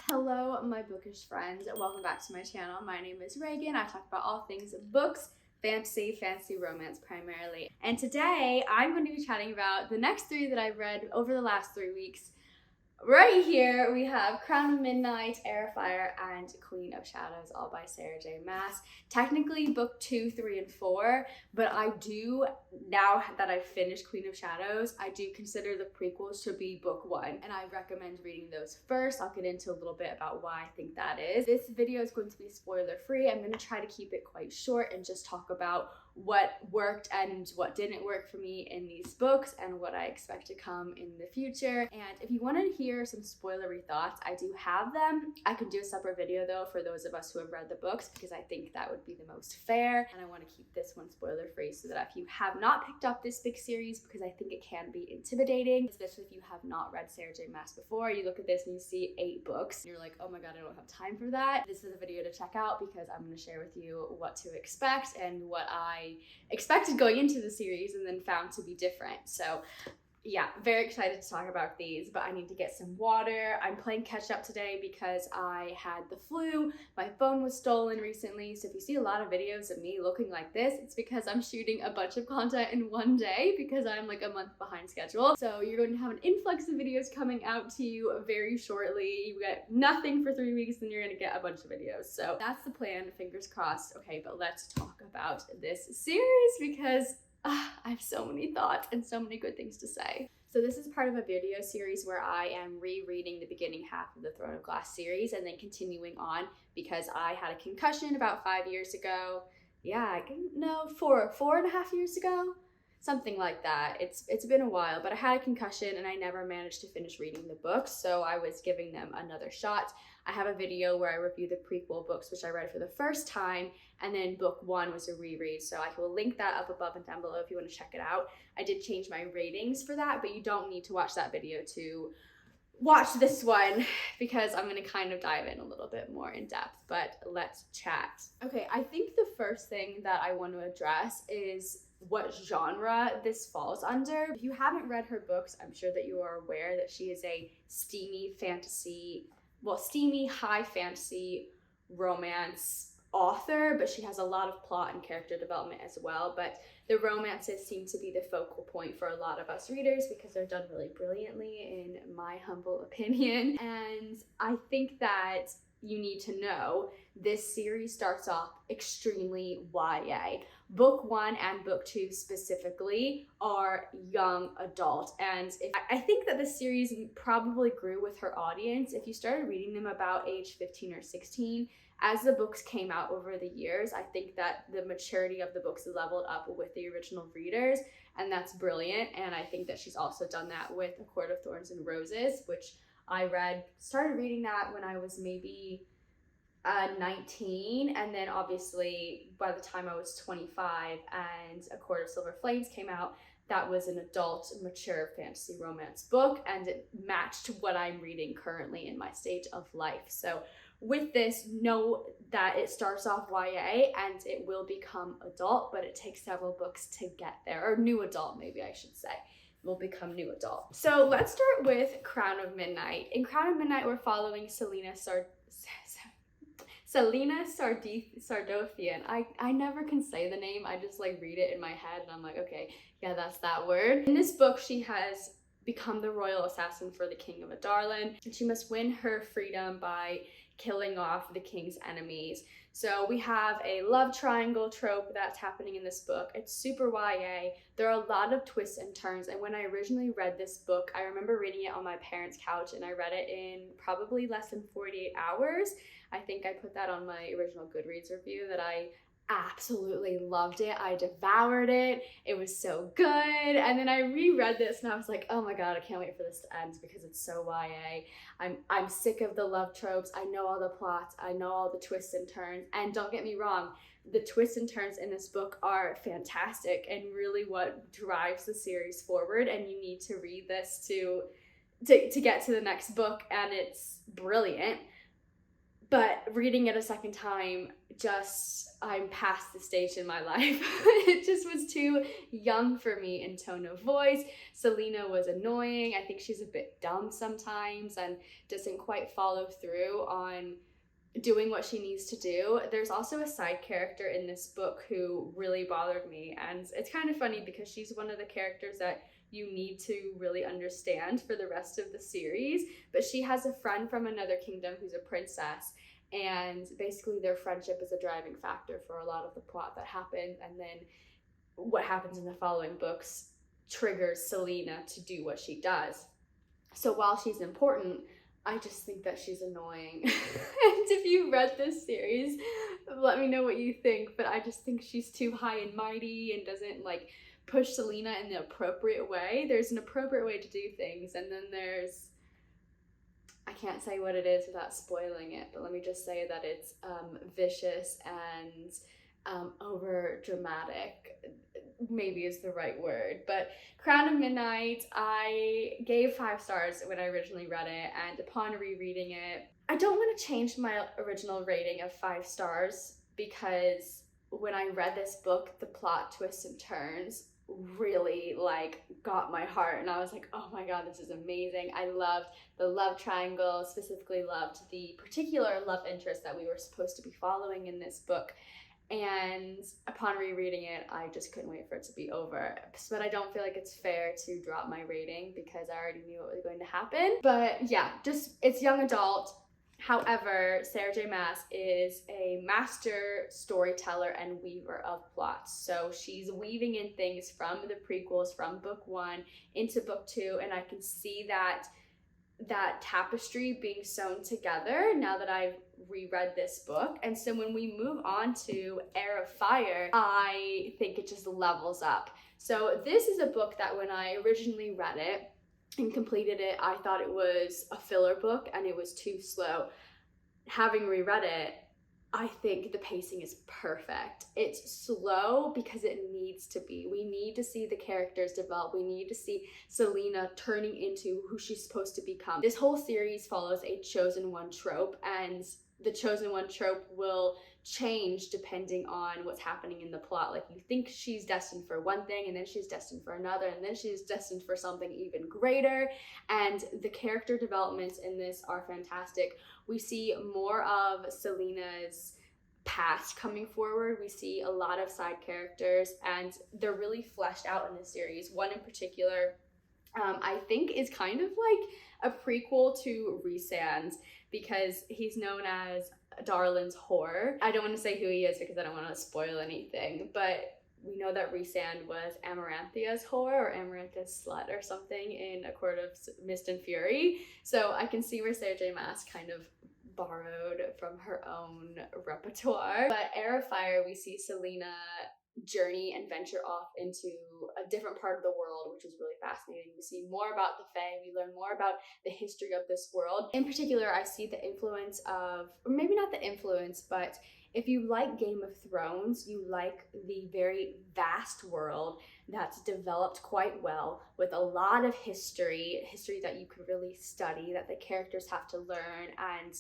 Hello, my bookish friends. Welcome back to my channel. My name is Ragan. I talk about all things books, fantasy romance primarily. And today I'm going to be chatting about the next three that I've read over the last 3 weeks. Right here we have Crown of Midnight, Heir of Fire, and Queen of Shadows, all by J Maas. Technically book 2, 3, and 4, but I do, now that I've finished Queen of Shadows, I do consider the prequels to be book 1, and I recommend reading those first. I'll get into a little bit about why I think that is. This video is going to be spoiler free. I'm going to try to keep it quite short and just talk about what worked and what didn't work for me in these books and what I expect to come in the future. And if you want to hear some spoilery thoughts, I do have them. I can do a separate video though for those of us who have read the books, because I think that would be the most fair, and I want to keep this one spoiler free so that if you have not picked up this big series, because I think it can be intimidating, especially if you have not read J Maas before, you look at this and you see 8 books and you're like, oh my god, I don't have time for that. This is a video to check out because I'm going to share with you what to expect and what I expected going into the series and then found to be different. So yeah, very excited to talk about these, but I need to get some water. I'm playing catch up today because I had the flu. My phone was stolen recently, so if you see a lot of videos of me looking like this, it's because I'm shooting a bunch of content in one day because I'm like a month behind schedule. So you're going to have an influx of videos coming out to you very shortly. You get nothing for 3 weeks, then you're gonna get a bunch of videos. So that's the plan, fingers crossed. Okay, but let's talk about this series because I have so many thoughts and so many good things to say. So this is part of a video series where I am rereading the beginning half of the Throne of Glass series and then continuing on because I had a concussion about 5 years ago. Yeah, four and a half years ago? Something like that. It's been a while, but I had a concussion and I never managed to finish reading the books, so I was giving them another shot. I have a video where I review the prequel books, which I read for the first time, and then book 1 was a reread, so I will link that up above and down below if you want to check it out. I did change my ratings for that, but you don't need to watch that video to watch this one because I'm going to kind of dive in a little bit more in depth, but let's chat. Okay, I think the first thing that I want to address is what genre this falls under. If you haven't read her books, I'm sure that you are aware that she is a steamy high fantasy romance author, but she has a lot of plot and character development as well. But the romances seem to be the focal point for a lot of us readers because they're done really brilliantly, in my humble opinion. And I think that you need to know this series starts off extremely YA. Book 1 and book 2 specifically are young adult, and I think that this series probably grew with her audience. If you started reading them about age 15 or 16, as the books came out over the years, I think that the maturity of the books leveled up with the original readers, and that's brilliant. And I think that she's also done that with A Court of Thorns and Roses, which I started reading that when I was maybe 19, and then obviously by the time I was 25 and A Court of Silver Flames came out, that was an adult, mature fantasy romance book, and it matched what I'm reading currently in my stage of life. So with this, know that it starts off YA and it will become adult, but it takes several books to get there, or new adult maybe I should say. Will become new adult. So let's start with Crown of Midnight. In Crown of Midnight, we're following Selena Sardothian. I never can say the name. I just like read it in my head and I'm like, okay, yeah, that's that word. In this book, she has become the royal assassin for the king of Adarlan, and she must win her freedom by killing off the king's enemies. So we have a love triangle trope that's happening in this book. It's super YA. There are a lot of twists and turns, and when I originally read this book, I remember reading it on my parents' couch, and I read it in probably less than 48 hours. I think I put that on my original Goodreads review that I absolutely loved it. I devoured it. It was so good. And then I reread this and I was like, oh my god, I can't wait for this to end because it's so YA. I'm sick of the love tropes. I know all the plots. I know all the twists and turns. And don't get me wrong, the twists and turns in this book are fantastic and really what drives the series forward. And you need to read this to get to the next book, and it's brilliant. But reading it a second time, I'm past the stage in my life. It just was too young for me in tone of voice. Selena was annoying. I think she's a bit dumb sometimes and doesn't quite follow through on doing what she needs to do. There's also a side character in this book who really bothered me, and it's kind of funny because she's one of the characters that you need to really understand for the rest of the series. But she has a friend from another kingdom who's a princess, and basically their friendship is a driving factor for a lot of the plot that happens, and then what happens in the following books triggers Selena to do what she does. So while she's important, I just think that she's annoying. And if you read this series, let me know what you think. But I just think she's too high and mighty and doesn't like push Selena in the appropriate way. There's an appropriate way to do things, and then there's, I can't say what it is without spoiling it, but let me just say that it's vicious and over dramatic, maybe is the right word. But Crown of Midnight, I gave 5 stars when I originally read it, and upon rereading it, I don't want to change my original rating of 5 stars because when I read this book, the plot twists and turns really like got my heart, and I was like, oh my god, this is amazing. I loved the love triangle, specifically loved the particular love interest that we were supposed to be following in this book. And upon rereading it, I just couldn't wait for it to be over. But I don't feel like it's fair to drop my rating because I already knew what was going to happen. But yeah, just it's young adult. However, Sarah J Maas is a master storyteller and weaver of plots. So she's weaving in things from the prequels, from book 1 into book 2, and I can see that tapestry being sewn together now that I've reread this book. And so when we move on to Heir of Fire, I think it just levels up. So this is a book that when I originally read it and completed it, I thought it was a filler book and it was too slow. Having reread it, I think the pacing is perfect. It's slow because it needs to be. We need to see the characters develop. We need to see Selena turning into who she's supposed to become. This whole series follows a chosen one trope, and the chosen one trope will change depending on what's happening in the plot. Like, you think she's destined for one thing, and then she's destined for another, and then she's destined for something even greater. And the character developments in this are fantastic. We see more of Selena's past coming forward. We see a lot of side characters, and they're really fleshed out in this series. One in particular, I think is kind of like a prequel to Rhysand because he's known as Darlin's whore. I don't want to say who he is because I don't want to spoil anything, but we know that Rhysand was Amaranthia's whore or Amarantha's slut or something in A Court of Mist and Fury. So I can see where Sarah J Maas kind of borrowed from her own repertoire. But Heir of Fire, we see Selena journey and venture off into a different part of the world, which is really fascinating. We see more about the Fae, we learn more about the history of this world. In particular, I see the influence of, or maybe not the influence, but if you like Game of Thrones, you like the very vast world that's developed quite well with a lot of history that you could really study, that the characters have to learn and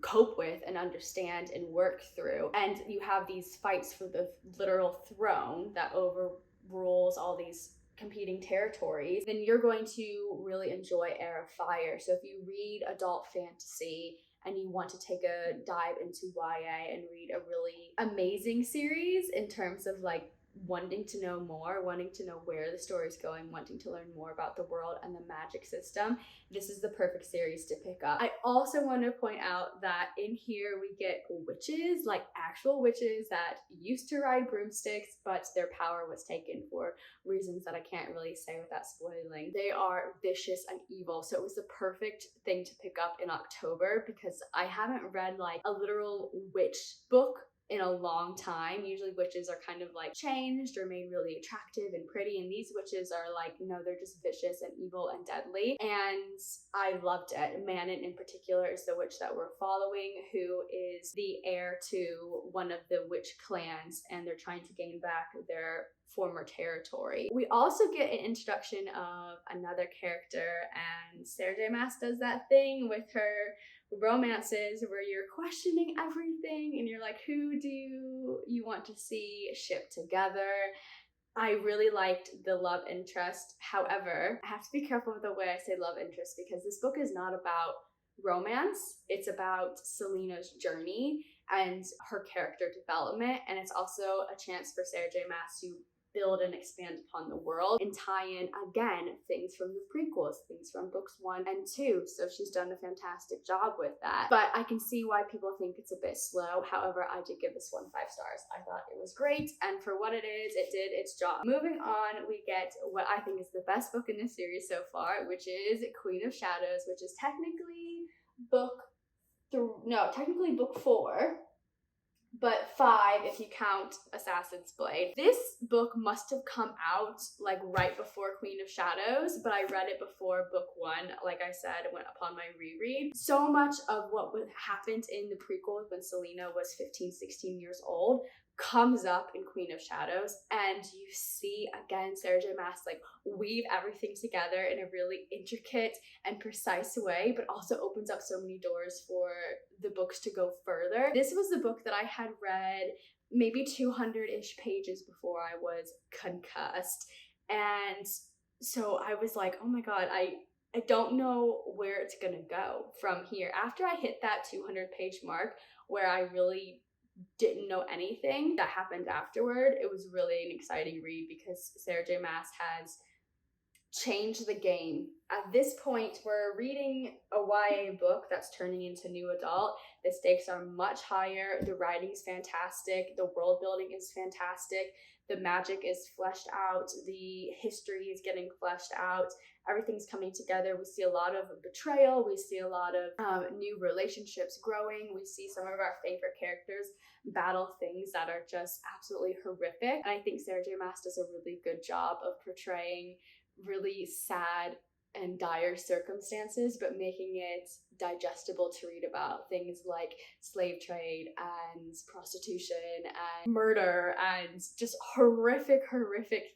cope with and understand and work through. And you have these fights for the literal throne that overrules all these competing territories, then you're going to really enjoy Heir of Fire. So if you read adult fantasy and you want to take a dive into YA and read a really amazing series in terms of like wanting to know more, wanting to know where the story's going, wanting to learn more about the world and the magic system, this is the perfect series to pick up. I also want to point out that in here we get witches, like actual witches that used to ride broomsticks, but their power was taken for reasons that I can't really say without spoiling. They are vicious and evil, so it was the perfect thing to pick up in October because I haven't read like a literal witch book in a long time. Usually witches are kind of like changed or made really attractive and pretty, and these witches are like, no, they're just vicious and evil and deadly. And I loved it. Manon in particular is the witch that we're following, who is the heir to one of the witch clans, and they're trying to gain back their former territory. We also get an introduction of another character, and Sarah J Maas does that thing with romances where you're questioning everything and you're like, who do you want to see ship together? I really liked the love interest. However, I have to be careful with the way I say love interest because this book is not about romance. It's about Selena's journey and her character development, and it's also a chance for Sarah J Maas to build and expand upon the world and tie in again things from the prequels, things from books 1 and 2. So she's done a fantastic job with that. But I can see why people think it's a bit slow. However, I did give this one 5 stars. I thought it was great, and for what it is, it did its job. Moving on, we get what I think is the best book in this series so far, which is Queen of Shadows, which is technically book 4, but 5 if you count Assassin's Blade. This book must have come out like right before Queen of Shadows, but I read it before book 1, like I said, went upon my reread. So much of what happened in the prequel when Selena was 15, 16 years old comes up in Queen of Shadows, and you see again Sarah J Maas like weave everything together in a really intricate and precise way, but also opens up so many doors for the books to go further. This was the book that I had read maybe 200-ish pages before I was concussed, and so I was like, oh my god, I don't know where it's gonna go from here. After I hit that 200-page mark where I really didn't know anything that happened afterward, it was really an exciting read because Sarah J Maas has changed the game. At this point, we're reading a YA book that's turning into new adult. The stakes are much higher. The writing's fantastic. The world building is fantastic. The magic is fleshed out. The history is getting fleshed out. Everything's coming together. We see a lot of betrayal. We see a lot of new relationships growing. We see some of our favorite characters battle things that are just absolutely horrific. And I think Sarah J Maas does a really good job of portraying really sad and dire circumstances, but making it digestible to read about. Things like slave trade and prostitution and murder and just horrific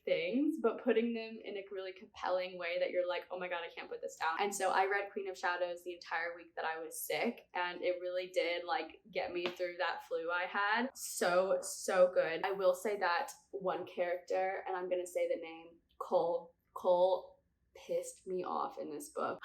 things, but putting them in a really compelling way that you're like, oh my god, I can't put this down. And so I read Queen of Shadows the entire week that I was sick, and it really did like get me through that flu I had. So good. I will say that one character, and I'm gonna say the name, Cole pissed me off in this book.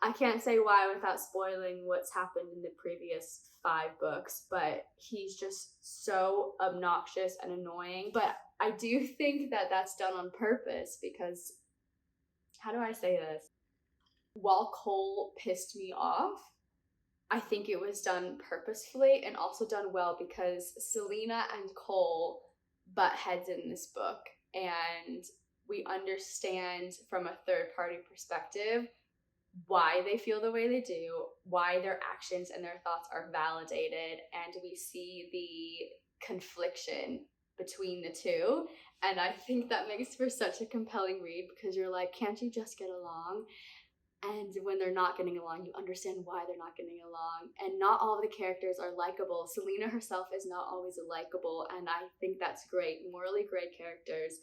I can't say why without spoiling what's happened in the previous 5 books, but he's just so obnoxious and annoying. But I do think that that's done on purpose because, how do I say this? While Cole pissed me off, I think it was done purposefully and also done well because Selena and Cole butt heads in this book, and we understand from a third-party perspective why they feel the way they do, why their actions and their thoughts are validated, and we see the confliction between the two. And I think that makes for such a compelling read because you're like, can't you just get along? And when they're not getting along, you understand why they're not getting along. And not all of the characters are likable. Selena herself is not always likable, and I think that's great. Morally great characters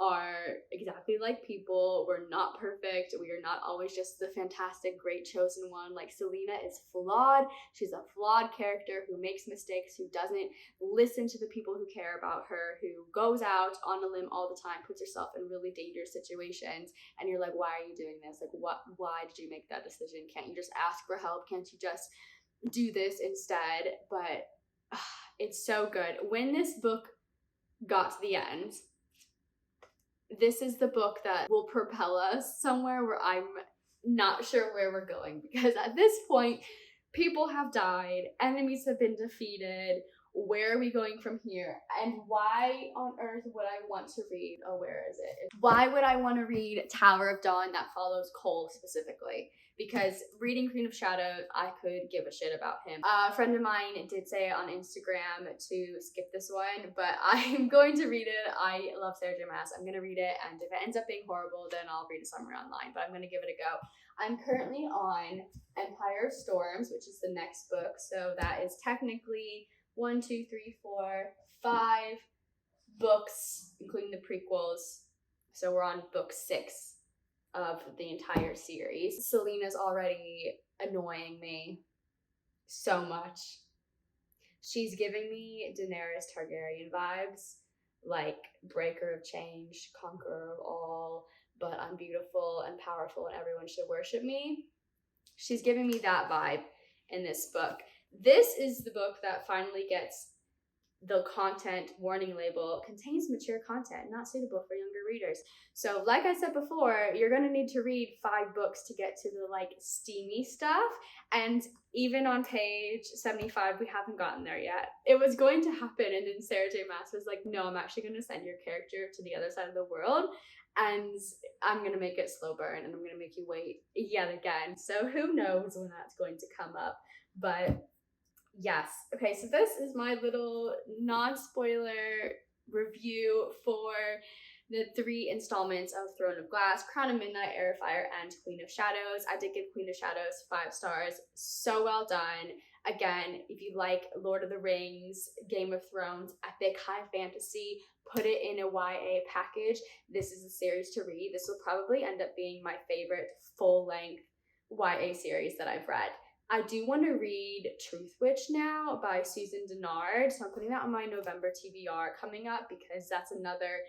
are exactly like people. We're not perfect. We are not always just the fantastic, great chosen one. Like, Selena is flawed. She's a flawed character who makes mistakes, who doesn't listen to the people who care about her, who goes out on a limb all the time, puts herself in really dangerous situations, and you're like, why are you doing this? Like, why did you make that decision? Can't you just ask for help? Can't you just do this instead? But it's so good. When this book got to the end, this is the book that will propel us somewhere where I'm not sure where we're going, because at this point, people have died, enemies have been defeated. Where are we going from here? And why on earth would I want to read, where is it? Why would I want to read Tower of Dawn that follows Cole specifically? Because reading Queen of Shadows, I could give a shit about him. A friend of mine did say on Instagram to skip this one, but I'm going to read it. I love Sarah J Maas. I'm going to read it, and if it ends up being horrible, then I'll read it somewhere online, but I'm going to give it a go. I'm currently on Empire of Storms, which is the next book, so that is technically 1, 2, 3, 4, 5 books, including the prequels. So we're on book 6 of the entire series. Selena's already annoying me so much. She's giving me Daenerys Targaryen vibes, like breaker of change, conqueror of all, but I'm beautiful and powerful and everyone should worship me. She's giving me that vibe in this book. This is the book that finally gets the content warning label, contains mature content, not suitable for younger readers. So like I said before, you're gonna need to read 5 books to get to the like steamy stuff. And even on page 75, we haven't gotten there yet. It was going to happen, and then Sarah J Maas was like, no, I'm actually gonna send your character to the other side of the world, and I'm gonna make it slow burn, and I'm gonna make you wait yet again. So who knows when that's going to come up. But yes. Okay, so this is my little non-spoiler review for the 3 installments of Throne of Glass, Crown of Midnight, Heir of Fire, and Queen of Shadows. I did give Queen of Shadows 5 stars. So well done. Again, if you like Lord of the Rings, Game of Thrones, epic high fantasy, put it in a YA package, this is a series to read. This will probably end up being my favorite full-length YA series that I've read. I do want to read Truth Witch now by Susan Dennard, so I'm putting that on my November TBR coming up because that's another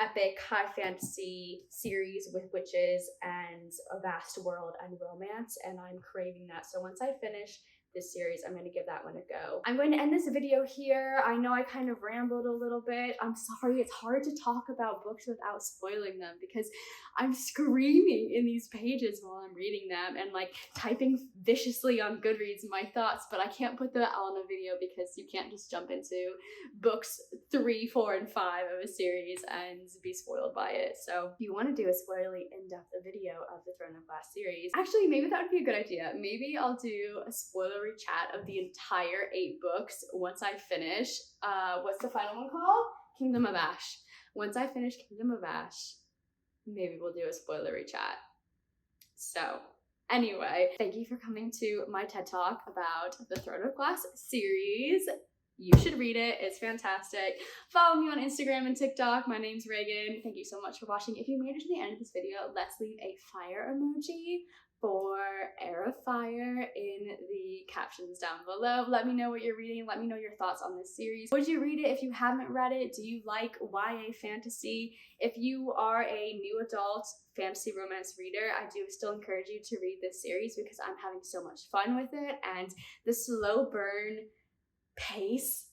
epic high fantasy series with witches and a vast world and romance, and I'm craving that. So once I finish this series, I'm going to give that one a go. I'm going to end this video here. I know I kind of rambled a little bit. I'm sorry, it's hard to talk about books without spoiling them because I'm screaming in these pages while I'm reading them and like typing viciously on Goodreads my thoughts, but I can't put that all in a video because you can't just jump into books 3, 4, and 5 of a series and be spoiled by it. So if you want to do a spoilerly in-depth video of the Throne of Glass series, actually maybe that would be a good idea. Maybe I'll do a spoilery chat of the entire 8 books once I finish. What's the final one called? Kingdom of Ash. Once I finish Kingdom of Ash, maybe we'll do a spoilery chat. So anyway, thank you for coming to my TED Talk about the Throne of Glass series. You should read it. It's fantastic. Follow me on Instagram and TikTok. My name's Ragan. Thank you so much for watching. If you made it to the end of this video, let's leave a fire emoji for Heir of Fire in the captions down below. Let me know what you're reading. Let me know your thoughts on this series. Would you read it if you haven't read it? Do you like YA fantasy? If you are a new adult fantasy romance reader, I do still encourage you to read this series because I'm having so much fun with it, and the slow burn pace,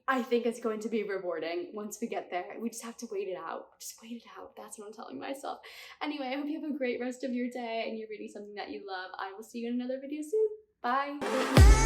I think it's going to be rewarding once we get there. We just have to wait it out. Just wait it out. That's what I'm telling myself. Anyway, I hope you have a great rest of your day and you're reading something that you love. I will see you in another video soon. Bye.